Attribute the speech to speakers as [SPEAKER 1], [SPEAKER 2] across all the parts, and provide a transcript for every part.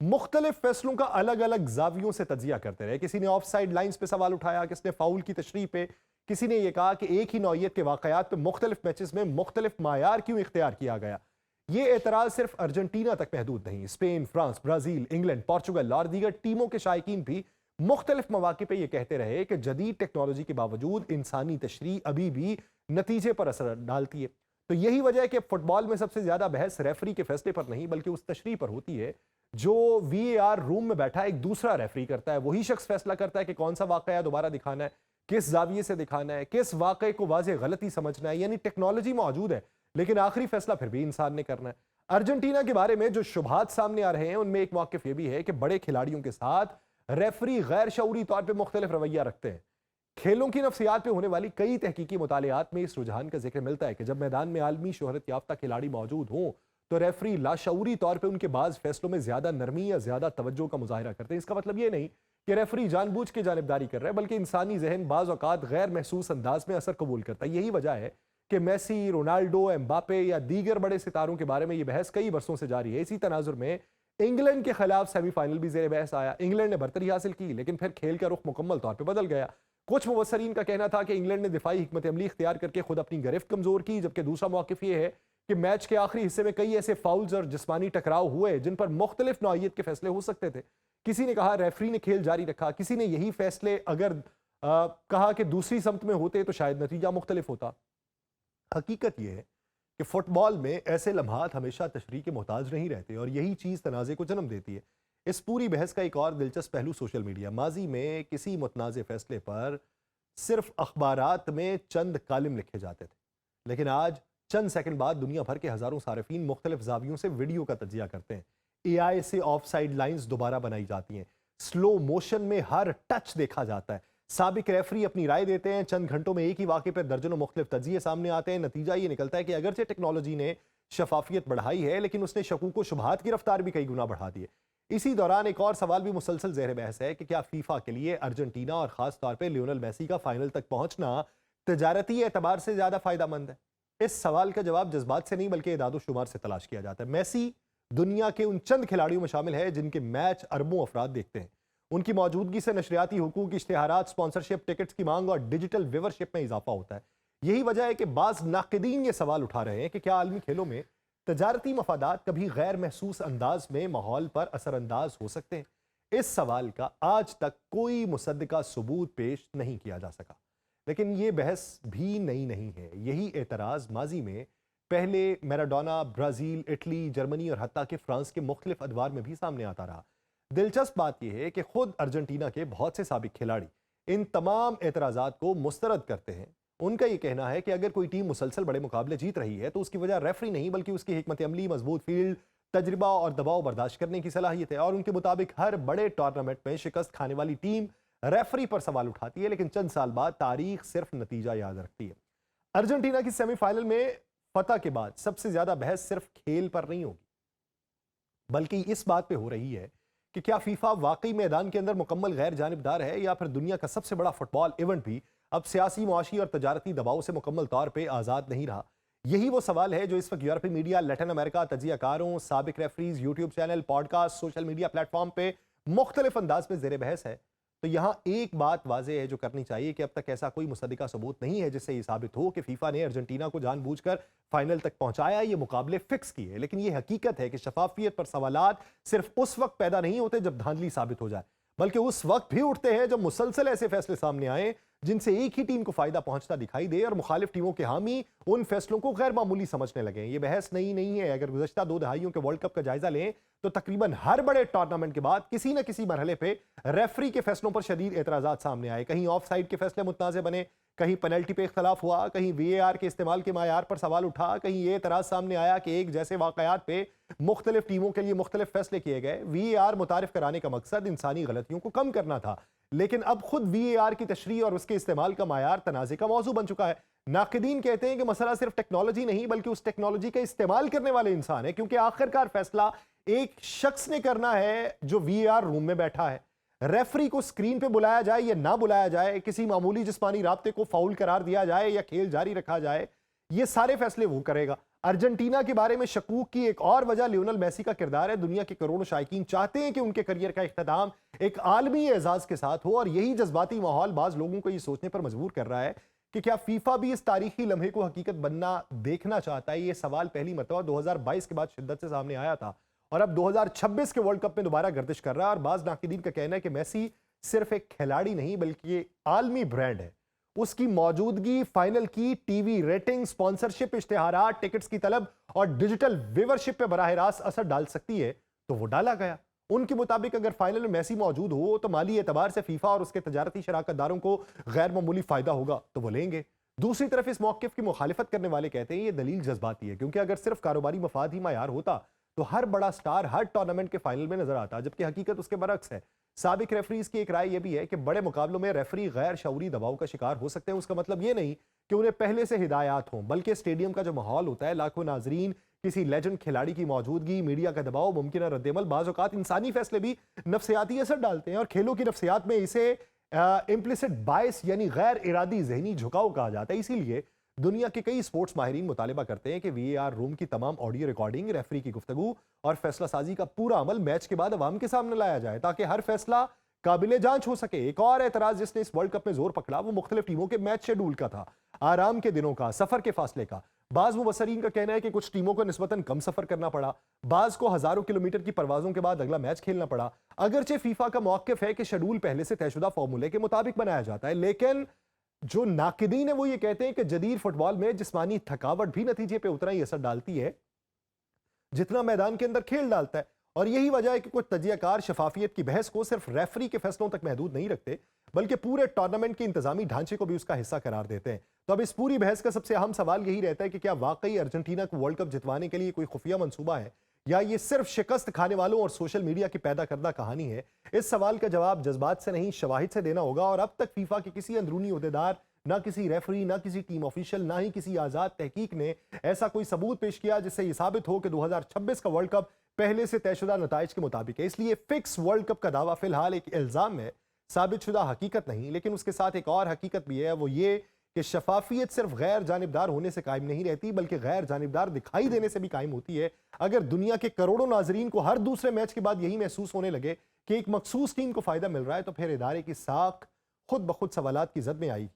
[SPEAKER 1] مختلف فیصلوں کا الگ الگ زاویوں سے تجزیہ کرتے رہے. کسی نے آف سائیڈ لائنز پہ سوال اٹھایا, کسی نے فاؤل کی تشریح پہ, کسی نے یہ کہا کہ ایک ہی نوعیت کے واقعات پہ مختلف میچز میں مختلف معیار کیوں اختیار کیا گیا. یہ اعتراض صرف ارجنٹینا تک محدود نہیں. Spain, France, Brazil, England, Portugal اور دیگر ٹیموں کے شائقین بھی مختلف مواقع پہ یہ کہتے رہے کہ جدید ٹیکنالوجی کے باوجود انسانی تشریح ابھی بھی نتیجے پر اثر ڈالتی ہے. تو یہی وجہ ہے کہ فٹ بال میں سب سے زیادہ بحث ریفری کے فیصلے پر نہیں بلکہ اس تشریح پر ہوتی ہے جو وی اے آر روم میں بیٹھا ایک دوسرا ریفری کرتا ہے. وہی شخص فیصلہ کرتا ہے کہ کون سا واقعہ دوبارہ دکھانا ہے, کس زاویے سے دکھانا ہے, کس واقعے کو واضح غلطی سمجھنا ہے. یعنی ٹیکنالوجی موجود ہے لیکن آخری فیصلہ پھر بھی انسان نے کرنا ہے. ارجنٹینا کے بارے میں جو شبہات سامنے آ رہے ہیں ان میں ایک موقف یہ بھی ہے کہ بڑے کھلاڑیوں کے ساتھ ریفری غیر شعوری طور پہ مختلف رویہ رکھتے ہیں. کھیلوں کی نفسیات پہ ہونے والی کئی تحقیقی مطالعات میں اس رجحان کا ذکر ملتا ہے کہ جب میدان میں عالمی شہرت یافتہ کھلاڑی موجود ہوں تو ریفری لاشعوری طور پہ ان کے بعض فیصلوں میں زیادہ نرمی یا زیادہ توجہ کا مظاہرہ کرتے ہیں. اس کا مطلب یہ نہیں کہ ریفری جان بوجھ کے جانبداری کر رہا ہے بلکہ انسانی ذہن بعض اوقات غیر محسوس انداز میں اثر قبول کرتا ہے. یہی وجہ ہے کہ میسی, رونالڈو, امباپے یا دیگر بڑے ستاروں کے بارے میں یہ بحث کئی برسوں سے جاری ہے. اسی تناظر میں انگلینڈ کے خلاف سیمی فائنل بھی زیر بحث آیا. انگلینڈ نے برتری حاصل کی لیکن پھر کھیل کا رخ مکمل طور پہ بدل گیا. کچھ مبصرین کا کہنا تھا کہ انگلینڈ نے دفاعی حکمت عملی اختیار کر کے خود اپنی گرفت کمزور کی, جبکہ دوسرا موقف یہ ہے کہ میچ کے آخری حصے میں کئی ایسے فاؤلز اور جسمانی ٹکراؤ ہوئے جن پر مختلف نوعیت کے فیصلے ہو سکتے تھے. کسی نے کہا ریفری نے کھیل جاری رکھا, کسی نے یہی فیصلے اگر کہا کہ دوسری سمت میں ہوتے تو شاید نتیجہ مختلف ہوتا. حقیقت یہ ہے کہ فٹ بال میں ایسے لمحات ہمیشہ تشریح کے محتاج نہیں رہتے اور یہی چیز تنازع کو جنم دیتی ہے. اس پوری بحث کا ایک اور دلچسپ پہلو سوشل میڈیا. ماضی میں کسی متنازع فیصلے پر صرف اخبارات میں چند کالم لکھے جاتے تھے لیکن آج چند سیکنڈ بعد دنیا بھر کے ہزاروں صارفین مختلف زاویوں سے ویڈیو کا تجزیہ کرتے ہیں. اے آئی سے آف سائیڈ لائنز دوبارہ بنائی جاتی ہیں, سلو موشن میں ہر ٹچ دیکھا جاتا ہے, سابق ریفری اپنی رائے دیتے ہیں, چند گھنٹوں میں ایک ہی واقعے پر درجنوں مختلف تجزیے سامنے آتے ہیں. نتیجہ یہ نکلتا ہے کہ اگرچہ ٹیکنالوجی نے شفافیت بڑھائی ہے لیکن اس نے شکوک و شبہات کی رفتار بھی کئی گنا بڑھا دی ہے. اسی دوران ایک اور سوال بھی مسلسل زیر بحث ہے کہ کیا فیفا کے لیے ارجنٹینا اور خاص طور پہ لیونل میسی کا فائنل تک پہنچنا تجارتی اعتبار سے زیادہ فائدہ مند ہے؟ اس سوال کا جواب جذبات سے نہیں بلکہ اعداد و شمار سے تلاش کیا جاتا ہے. میسی دنیا کے ان چند کھلاڑیوں میں شامل ہے جن کے میچ اربوں افراد دیکھتے ہیں. ان کی موجودگی سے نشریاتی حقوق, اشتہارات, سپانسرشپ, ٹکٹس کی مانگ اور ڈیجیٹل ویورشپ میں اضافہ ہوتا ہے. یہی وجہ ہے کہ بعض ناقدین یہ سوال اٹھا رہے ہیں کہ کیا عالمی کھیلوں میں تجارتی مفادات کبھی غیر محسوس انداز میں ماحول پر اثر انداز ہو سکتے ہیں؟ اس سوال کا آج تک کوئی مصدقہ ثبوت پیش نہیں کیا جا سکا لیکن یہ بحث بھی نئی نہیں ہے. یہی اعتراض ماضی میں پہلے میراڈونا, برازیل, اٹلی, جرمنی اور حتیٰ کہ فرانس کے مختلف ادوار میں بھی سامنے آتا رہا. دلچسپ بات یہ ہے کہ خود ارجنٹینا کے بہت سے سابق کھلاڑی ان تمام اعتراضات کو مسترد کرتے ہیں. ان کا یہ کہنا ہے کہ اگر کوئی ٹیم مسلسل بڑے مقابلے جیت رہی ہے تو اس کی وجہ ریفری نہیں بلکہ اس کی حکمت عملی, مضبوط فیلڈ, تجربہ اور دباؤ برداشت کرنے کی صلاحیت ہے. اور ان کے مطابق ہر بڑے ٹورنامنٹ میں شکست کھانے والی ٹیم ریفری پر سوال اٹھاتی ہے لیکن چند سال بعد تاریخ صرف نتیجہ یاد رکھتی ہے. ارجنٹینا کی سیمی فائنل میں فتح کے بعد سب سے زیادہ بحث صرف کھیل پر نہیں ہوگی بلکہ اس بات پہ ہو رہی ہے کہ کیا فیفا واقعی میدان کے اندر مکمل غیر جانبدار ہے یا پھر دنیا کا سب سے بڑا فٹ بال ایونٹ بھی اب سیاسی, معاشی اور تجارتی دباؤ سے مکمل طور پہ آزاد نہیں رہا. یہی وہ سوال ہے جو اس وقت یورپی میڈیا, لیٹن امریکہ, تجزیہ کاروں, سابق referees, YouTube channel, podcast, social media platform پہ مختلف انداز میں زیر بحث ہے. تو یہاں ایک بات واضح ہے جو کرنی چاہیے کہ اب تک ایسا کوئی مصدقہ ثبوت نہیں ہے جس سے یہ ثابت ہو کہ فیفا نے ارجنٹینا کو جان بوجھ کر فائنل تک پہنچایا, یہ مقابلے فکس کیے. لیکن یہ حقیقت ہے کہ شفافیت پر سوالات صرف اس وقت پیدا نہیں ہوتے جب دھاندلی ثابت ہو جائے بلکہ اس وقت بھی اٹھتے ہیں جب مسلسل ایسے فیصلے سامنے آئیں جن سے ایک ہی ٹیم کو فائدہ پہنچتا دکھائی دے اور مخالف ٹیموں کے حامی ان فیصلوں کو غیر معمولی سمجھنے لگیں. یہ بحث نئی نہیں ہے. اگر گزشتہ 2 دہائیوں کے ورلڈ کپ کا جائزہ لیں تو تقریباً ہر بڑے ٹورنامنٹ کے بعد کسی نہ کسی مرحلے پہ ریفری کے فیصلوں پر شدید اعتراضات سامنے آئے. کہیں آف سائیڈ کے فیصلے متنازع بنے, کہیں پینلٹی پہ اختلاف ہوا, کہیں وی اے آر کے استعمال کے معیار پر سوال اٹھا, کہیں یہ اعتراض سامنے آیا کہ ایک جیسے واقعات پہ مختلف ٹیموں کے لیے مختلف فیصلے کیے گئے. وی اے آر متعارف کرانے کا مقصد انسانی غلطیوں کو کم کرنا تھا لیکن اب خود وی اے آر کی تشریح اور اس کے استعمال کا معیار تنازع کا موضوع بن چکا ہے. ناقدین کہتے ہیں کہ مسئلہ صرف ٹیکنالوجی نہیں بلکہ اس ٹیکنالوجی کا استعمال کرنے والے انسان ہے کیونکہ آخرکار فیصلہ ایک شخص نے کرنا ہے جو وی اے آر روم میں بیٹھا ہے. ریفری کو سکرین پہ بلایا جائے یا نہ بلایا جائے, کسی معمولی جسمانی رابطے کو فاؤل قرار دیا جائے یا کھیل جاری رکھا جائے, یہ سارے فیصلے وہ کرے گا. ارجنٹینا کے بارے میں شکوک کی ایک اور وجہ لیونل میسی کا کردار ہے۔ دنیا کے کروڑوں شائقین چاہتے ہیں کہ ان کے کریئر کا اختتام ایک عالمی اعزاز کے ساتھ ہو، اور یہی جذباتی ماحول بعض لوگوں کو یہ سوچنے پر مجبور کر رہا ہے کہ کیا فیفا بھی اس تاریخی لمحے کو حقیقت بننا دیکھنا چاہتا ہے۔ یہ سوال پہلی مرتبہ 2022 کے بعد شدت سے سامنے آیا تھا اور اب 2026 کے ورلڈ کپ میں دوبارہ گردش کر رہا ہے، اور بعض ناقدین کا کہنا ہے کہ میسی صرف ایک کھلاڑی نہیں بلکہ یہ عالمی برانڈ ہے۔ اس کی موجودگی فائنل کی ٹی وی ریٹنگ، سپانسرشپ، اشتہارات، ٹکٹس کی طلب اور ڈیجیٹل ویورشپ پہ براہ راست اثر ڈال سکتی ہے، تو وہ ڈالا گیا۔ ان کے مطابق اگر فائنل میں میسی موجود ہو تو مالی اعتبار سے فیفا اور اس کے تجارتی شراکت داروں کو غیر معمولی فائدہ ہوگا، تو وہ لیں گے۔ دوسری طرف اس موقف کی مخالفت کرنے والے کہتے ہیں یہ دلیل جذباتی ہے، کیونکہ اگر صرف کاروباری مفاد ہی معیار ہوتا تو ہر بڑا سٹار ہر ٹورنامنٹ کے فائنل میں نظر آتا، جبکہ حقیقت اس کے برعکس ہے۔ سابق ریفریز کی ایک رائے یہ بھی ہے کہ بڑے مقابلوں میں ریفری غیر شعوری دباؤ کا شکار ہو سکتے ہیں۔ اس کا مطلب یہ نہیں کہ انہیں پہلے سے ہدایات ہوں، بلکہ اسٹیڈیم کا جو ماحول ہوتا ہے، لاکھوں ناظرین، کسی لیجنڈ کھلاڑی کی موجودگی، میڈیا کا دباؤ، ممکنہ رد عمل، بعض اوقات انسانی فیصلے بھی نفسیاتی اثر ڈالتے ہیں، اور کھیلوں کی نفسیات میں اسے امپلیسٹ بائس یعنی غیر ارادی ذہنی جھکاؤ کہا جاتا ہے۔ اسی لیے دنیا کے کئی سپورٹس ماہرین مطالبہ کرتے ہیں کہ وی اے آر روم کی تمام آڈیو ریکارڈنگ، ریفری کی گفتگو اور فیصلہ سازی کا پورا عمل میچ کے بعد عوام کے سامنے لایا جائے تاکہ ہر فیصلہ قابل جانچ ہو سکے۔ ایک اور اعتراض جس نے اس ورلڈ کپ میں زور پکڑا وہ مختلف ٹیموں کے میچ شیڈول کا تھا، آرام کے دنوں کا، سفر کے فاصلے کا۔ بعض مبصرین کا کہنا ہے کہ کچھ ٹیموں کو نسبتاً کم سفر کرنا پڑا، بعض کو ہزاروں کلومیٹر کی پروازوں کے بعد اگلا میچ کھیلنا پڑا۔ اگرچہ فیفا کا موقف ہے کہ شیڈول پہلے سے طے شدہ فارمولے کے مطابق بنایا جاتا ہے، لیکن جو ناقدین ہیں وہ یہ کہتے ہیں کہ جدید فٹ بال میں جسمانی تھکاوٹ بھی نتیجے پہ اتنا ہی اثر ڈالتی ہے جتنا میدان کے اندر کھیل ڈالتا ہے، اور یہی وجہ ہے کہ کچھ تجزیہ کار شفافیت کی بحث کو صرف ریفری کے فیصلوں تک محدود نہیں رکھتے بلکہ پورے ٹورنامنٹ کے انتظامی ڈھانچے کو بھی اس کا حصہ قرار دیتے ہیں۔ تو اب اس پوری بحث کا سب سے اہم سوال یہی رہتا ہے کہ کیا واقعی ارجنٹینا کو ورلڈ کپ جتوانے کے لیے کوئی خفیہ منصوبہ ہے، یا یہ صرف شکست کھانے والوں اور سوشل میڈیا کی پیدا کردہ کہانی ہے؟ اس سوال کا جواب جذبات سے نہیں شواہد سے دینا ہوگا، اور اب تک فیفا کے کسی اندرونی عہدیدار، نہ کسی ریفری، نہ کسی ٹیم آفیشل، نہ ہی کسی آزاد تحقیق نے ایسا کوئی ثبوت پیش کیا جس سے یہ ثابت ہو کہ 2026 کا ورلڈ کپ پہلے سے طے شدہ نتائج کے مطابق ہے۔ اس لیے فکس ورلڈ کپ کا دعویٰ فی الحال ایک الزام ہے، ثابت شدہ حقیقت نہیں، لیکن اس کے ساتھ ایک اور حقیقت بھی ہے، وہ یہ کہ شفافیت صرف غیر جانبدار ہونے سے قائم نہیں رہتی بلکہ غیر جانبدار دکھائی دینے سے بھی قائم ہوتی ہے۔ اگر دنیا کے کروڑوں ناظرین کو ہر دوسرے میچ کے بعد یہی محسوس ہونے لگے کہ ایک مخصوص ٹیم کو فائدہ مل رہا ہے، تو پھر ادارے کی ساکھ خود بخود سوالات کی زد میں آئی،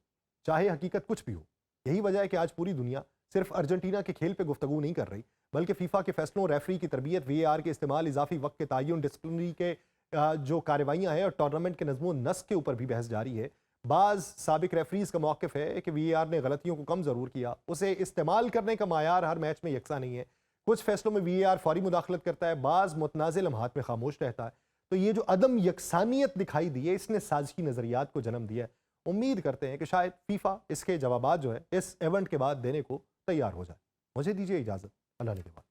[SPEAKER 1] چاہے حقیقت کچھ بھی ہو۔ یہی وجہ ہے کہ آج پوری دنیا صرف ارجنٹینا کے کھیل پہ گفتگو نہیں کر رہی بلکہ فیفا کے فیصلوں، ریفری کی تربیت، وی اے آر کے استعمال، اضافی وقت کے تعین، ڈسپلنری کے جو کارروائیاں ہیں اور ٹورنامنٹ کے نظم و نسق کے اوپر بھی بحث جاری ہے۔ بعض سابق ریفریز کا موقف ہے کہ وی اے آر نے غلطیوں کو کم ضرور کیا، اسے استعمال کرنے کا معیار ہر میچ میں یکساں نہیں ہے۔ کچھ فیصلوں میں وی اے آر فوری مداخلت کرتا ہے، بعض متنازع لمحات میں خاموش رہتا ہے۔ تو یہ جو عدم یکسانیت دکھائی دی ہے، اس نے سازشی نظریات کو جنم دیا ہے۔ امید کرتے ہیں کہ شاید فیفا اس کے جوابات جو ہے اس ایونٹ کے بعد دینے کو تیار ہو جائے۔ مجھے دیجیے اجازت، اللہ نے کے بعد۔